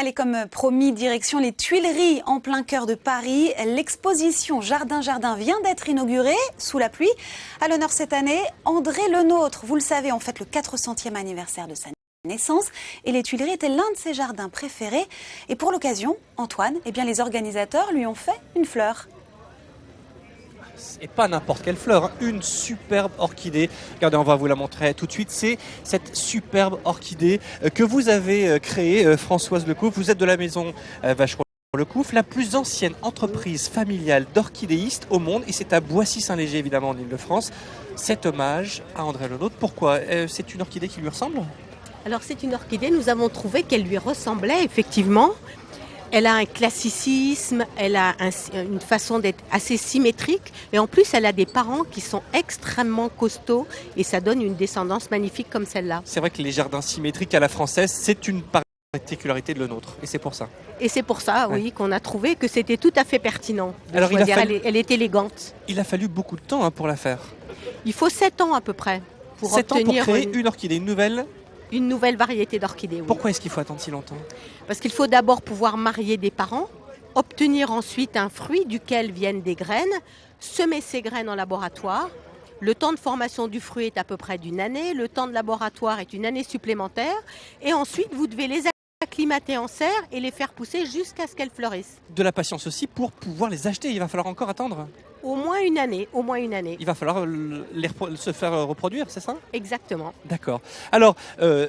Allez, comme promis, direction les Tuileries en plein cœur de Paris. L'exposition Jardin vient d'être inaugurée sous la pluie. À l'honneur cette année, André Lenôtre. Vous le savez, on fête le 400e anniversaire de sa naissance et les Tuileries étaient l'un de ses jardins préférés. Et pour l'occasion, Antoine, les organisateurs lui ont fait une fleur. Et pas n'importe quelle fleur, hein. Une superbe orchidée. Regardez, on va vous la montrer tout de suite. C'est cette superbe orchidée que vous avez créée, Françoise Lecouf. Vous êtes de la maison Vacheron Lecouf, la plus ancienne entreprise familiale d'orchidéistes au monde. Et c'est à Boissy-Saint-Léger, évidemment, en Ile-de-France. Cet hommage à André Lenôtre. Pourquoi? C'est une orchidée qui lui ressemble? Alors c'est une orchidée, nous avons trouvé qu'elle lui ressemblait effectivement. Elle a un classicisme, elle a une façon d'être assez symétrique et en plus elle a des parents qui sont extrêmement costauds et ça donne une descendance magnifique comme celle-là. C'est vrai que les jardins symétriques à la française, c'est une particularité de Lenôtre et c'est pour ça. Et c'est pour ça, oui, qu'on a trouvé que c'était tout à fait pertinent. Alors, elle est élégante. Il a fallu beaucoup de temps pour la faire. Il faut 7 ans à peu près pour 7 ans pour obtenir créer une orchidée, une nouvelle variété d'orchidées. Oui. Pourquoi est-ce qu'il faut attendre si longtemps? Parce qu'il faut d'abord pouvoir marier des parents, obtenir ensuite un fruit duquel viennent des graines, semer ces graines en laboratoire. Le temps de formation du fruit est à peu près d'1 année, le temps de laboratoire est 1 année supplémentaire et ensuite vous devez les acclimater en serre et les faire pousser jusqu'à ce qu'elles fleurissent. De la patience aussi pour pouvoir les acheter, il va falloir encore attendre. Au moins 1 année, au moins 1 année. Il va falloir se faire reproduire, c'est ça? Exactement. D'accord. Alors,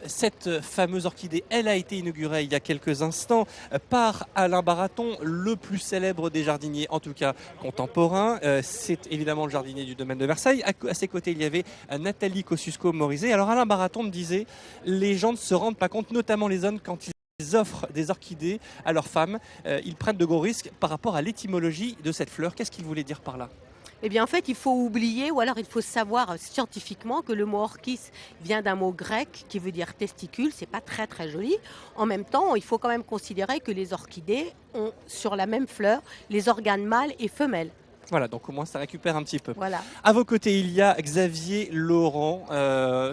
cette fameuse orchidée, elle a été inaugurée il y a quelques instants par Alain Baraton, le plus célèbre des jardiniers, en tout cas contemporains. C'est évidemment le jardinier du domaine de Versailles. À ses côtés, il y avait Nathalie Kosciusko-Morizet. Alors, Alain Baraton me disait, les gens ne se rendent pas compte, notamment les hommes, quand ils offrent des orchidées à leurs femmes, ils prennent de gros risques par rapport à l'étymologie de cette fleur. Qu'est-ce qu'il voulait dire par là? Eh bien, en fait, il faut oublier, ou alors il faut savoir scientifiquement que le mot orchis vient d'un mot grec qui veut dire testicule. C'est pas très très joli. En même temps, il faut quand même considérer que les orchidées ont sur la même fleur les organes mâles et femelles. Voilà, donc au moins ça récupère un petit peu. Voilà. À vos côtés, il y a Xavier Laurent.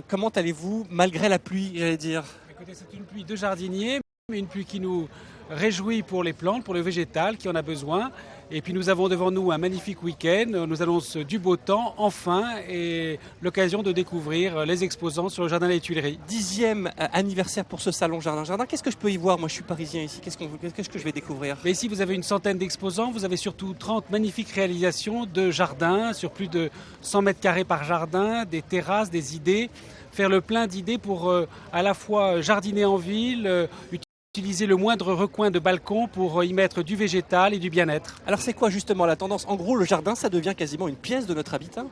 Comment allez-vous malgré la pluie, j'allais dire? Écoutez, c'est une pluie de jardinier, mais une pluie qui nous réjouit pour les plantes, pour le végétal qui en a besoin. Et puis nous avons devant nous un magnifique week-end, nous annonce du beau temps enfin et l'occasion de découvrir les exposants sur le jardin des Tuileries. 10e anniversaire pour ce salon Jardin. Qu'est-ce que je peux y voir? Moi je suis parisien ici, qu'est-ce que je vais découvrir? Mais ici vous avez une centaine d'exposants, vous avez surtout 30 magnifiques réalisations de jardins sur plus de 100 mètres carrés par jardin, des terrasses, des idées, faire le plein d'idées pour à la fois jardiner en ville, utiliser le moindre recoin de balcon pour y mettre du végétal et du bien-être. Alors c'est quoi justement la tendance? En gros, le jardin, ça devient quasiment une pièce de notre habitat?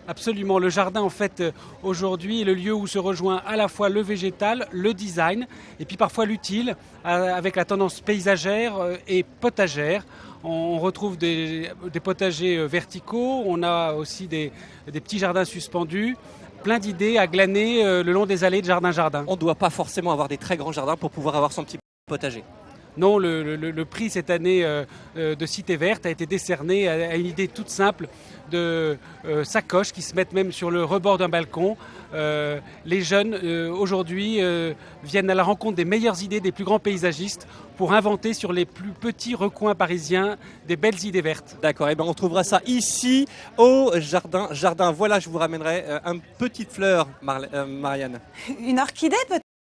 Absolument. Le jardin, en fait, aujourd'hui, est le lieu où se rejoint à la fois le végétal, le design, et puis parfois l'utile, avec la tendance paysagère et potagère. On retrouve des potagers verticaux, on a aussi des petits jardins suspendus. Plein d'idées à glaner le long des allées de jardin. On ne doit pas forcément avoir des très grands jardins pour pouvoir avoir son petit potager. Non, le prix cette année de Cité Verte a été décerné à une idée toute simple de sacoches qui se mettent même sur le rebord d'un balcon. Les jeunes aujourd'hui viennent à la rencontre des meilleures idées des plus grands paysagistes pour inventer sur les plus petits recoins parisiens des belles idées vertes. D'accord, et on trouvera ça ici au jardin. Voilà, je vous ramènerai une petite fleur, Marianne. Une orchidée peut-être?